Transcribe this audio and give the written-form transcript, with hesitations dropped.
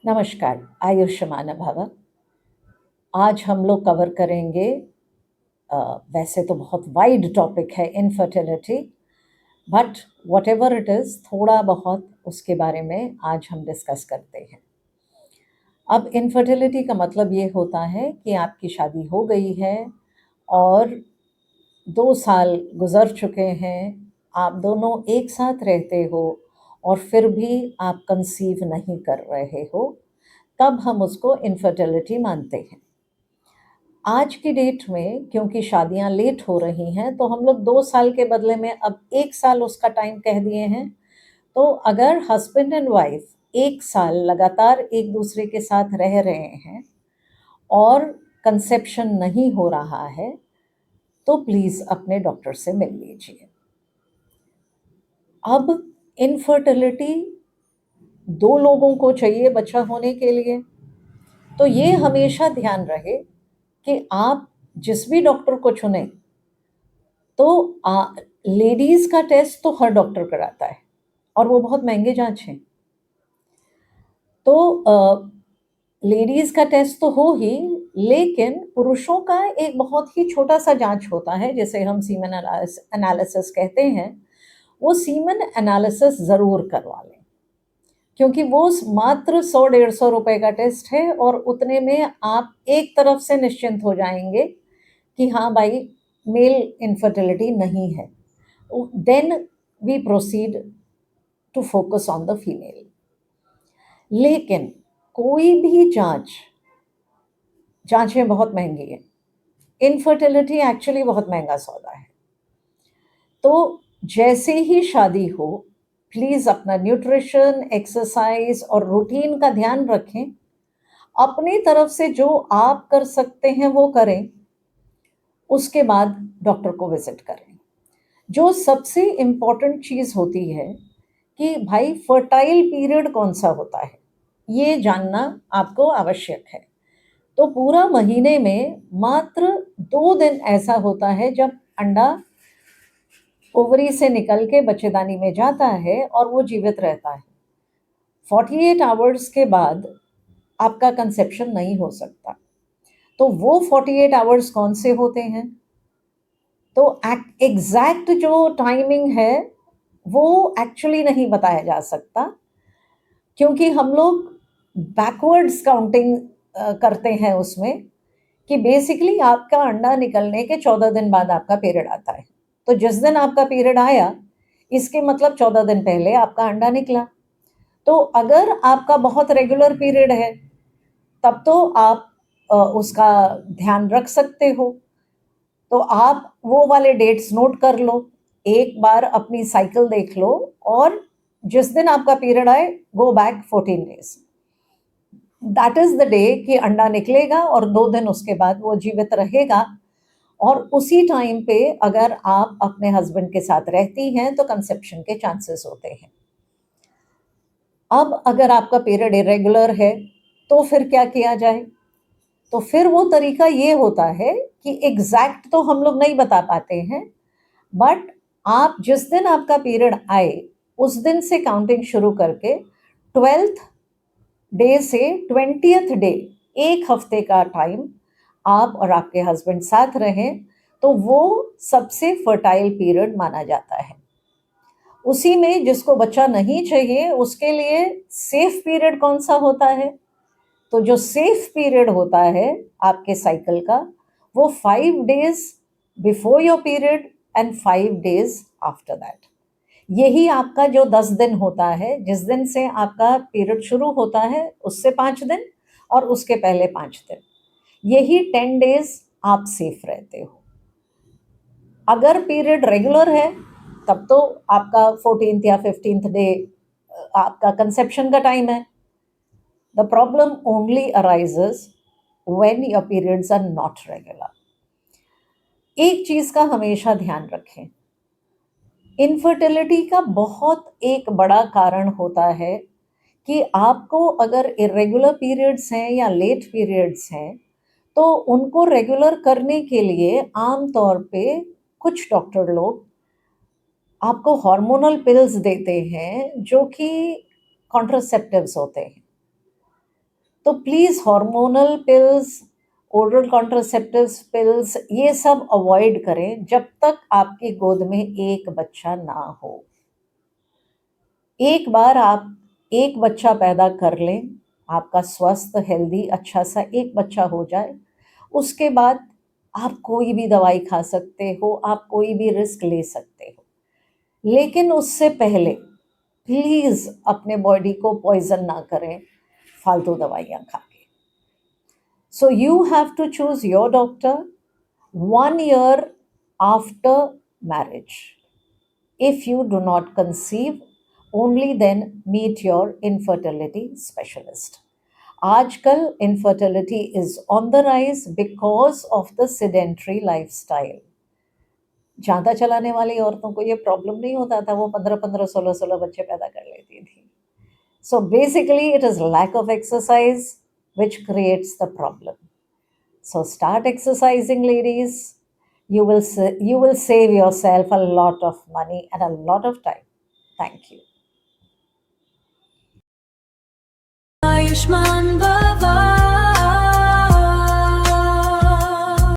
नमस्कार, आयुष्मान भव। आज हम लोग कवर करेंगे वैसे तो बहुत वाइड टॉपिक है infertility, but whatever it is थोड़ा बहुत उसके बारे में आज हम डिस्कस करते हैं। अब इनफर्टिलिटी का मतलब ये होता है कि आपकी शादी हो गई है और 2 साल गुज़र चुके हैं, आप दोनों एक साथ रहते हो और फिर भी आप कंसीव नहीं कर रहे हो, तब हम उसको इनफर्टिलिटी मानते हैं। आज की डेट में क्योंकि शादियां लेट हो रही हैं तो हम लोग 2 साल के बदले में अब 1 साल उसका टाइम कह दिए हैं। तो अगर हस्बैंड एंड वाइफ 1 साल लगातार एक दूसरे के साथ रह रहे हैं और कंसेप्शन नहीं हो रहा है तो प्लीज़ अपने डॉक्टर से मिल लीजिए। अब इनफर्टिलिटी 2 लोगों को चाहिए बच्चा होने के लिए, तो ये हमेशा ध्यान रहे कि आप जिस भी डॉक्टर को चुने तो लेडीज का टेस्ट तो हर डॉक्टर कराता है और वो बहुत महंगे जांच हैं। तो लेडीज का टेस्ट तो हो ही, लेकिन पुरुषों का एक बहुत ही छोटा सा जांच होता है जिसे हम सीमेन एनालिसिस कहते हैं। वो सीमेन एनालिसिस जरूर करवा लें क्योंकि वो मात्र 100-150 रुपए का टेस्ट है और उतने में आप एक तरफ से निश्चिंत हो जाएंगे कि हाँ भाई, मेल इनफर्टिलिटी नहीं है। Then we proceed to focus on the female. लेकिन कोई भी जांचें बहुत महंगी है। इनफर्टिलिटी एक्चुअली बहुत महंगा सौदा है। तो जैसे ही शादी हो, प्लीज अपना न्यूट्रिशन, एक्सरसाइज और रूटीन का ध्यान रखें। अपनी तरफ से जो आप कर सकते हैं वो करें, उसके बाद डॉक्टर को विजिट करें। जो सबसे इम्पोर्टेंट चीज होती है कि भाई फर्टाइल पीरियड कौन सा होता है, ये जानना आपको आवश्यक है। तो पूरा महीने में मात्र 2 दिन ऐसा होता है जब अंडा ओवरी से निकल के बच्चेदानी में जाता है और वो जीवित रहता है। 48 आवर्स के बाद आपका कंसेप्शन नहीं हो सकता। तो वो 48 आवर्स कौन से होते हैं? तो एग्जैक्ट जो टाइमिंग है वो एक्चुअली नहीं बताया जा सकता, क्योंकि हम लोग बैकवर्ड्स काउंटिंग करते हैं उसमें कि बेसिकली आपका अंडा निकलने के 14 दिन बाद आपका पीरियड आता है। तो जिस दिन आपका पीरियड आया, इसके मतलब 14 दिन पहले आपका अंडा निकला। तो अगर आपका बहुत रेगुलर पीरियड है तब तो आप उसका ध्यान रख सकते हो। तो आप वो वाले डेट्स नोट कर लो, एक बार अपनी साइकिल देख लो और जिस दिन आपका पीरियड आए go back 14 days. That is the day कि अंडा निकलेगा और 2 दिन उसके बाद वो जीवित रहेगा। और उसी टाइम पे अगर आप अपने हस्बैंड के साथ रहती हैं तो कंसेप्शन के चांसेस होते हैं। अब अगर आपका पीरियड इरेगुलर है तो फिर क्या किया जाए? तो फिर वो तरीका ये होता है कि एग्जैक्ट तो हम लोग नहीं बता पाते हैं, बट आप जिस दिन आपका पीरियड आए उस दिन से काउंटिंग शुरू करके 12th डे से 20th डे, 1 हफ्ते का टाइम आप और आपके हस्बैंड साथ रहें तो वो सबसे फर्टाइल पीरियड माना जाता है। उसी में जिसको बच्चा नहीं चाहिए उसके लिए सेफ पीरियड कौन सा होता है? तो जो सेफ पीरियड होता है आपके साइकिल का, वो 5 days before your period and 5 days after that. यही आपका जो 10 दिन होता है, जिस दिन से आपका पीरियड शुरू होता है उससे 5 दिन और उसके पहले 5 दिन, यही 10 डेज आप सेफ रहते हो। अगर पीरियड रेगुलर है तब तो आपका 14th या 15th डे आपका कंसेप्शन का टाइम है। The problem only arises when your periods are not regular. एक चीज का हमेशा ध्यान रखें, इनफर्टिलिटी का बहुत एक बड़ा कारण होता है कि आपको अगर इरेगुलर पीरियड्स हैं या लेट पीरियड्स हैं तो उनको रेगुलर करने के लिए आमतौर पे कुछ डॉक्टर लोग आपको हार्मोनल पिल्स देते हैं जो कि कॉन्ट्रासेप्टिव्स होते हैं। तो please hormonal pills, oral contraceptives pills, ये सब अवॉइड करें जब तक आपकी गोद में एक बच्चा ना हो। एक बार आप एक बच्चा पैदा कर लें, आपका स्वस्थ हेल्दी अच्छा सा एक बच्चा हो जाए, उसके बाद आप कोई भी दवाई खा सकते हो, आप कोई भी रिस्क ले सकते हो, लेकिन उससे पहले प्लीज अपने बॉडी को पॉइजन ना करें फालतू दवाइयाँ खा के। So you have to choose your doctor 1 year after marriage. If you do not conceive, only then meet your infertility specialist. आजकल infertility is on the rise because of the sedentary lifestyle. ज्यादा चलाने वाली औरतों को ये problem नहीं होता था, वो 15-15, 16-16 बच्चे पैदा कर लेती थी। So basically, it is lack of exercise which creates the problem. So start exercising, ladies. You will save yourself a lot of money and a lot of time. Thank you. Ayushman Bharat.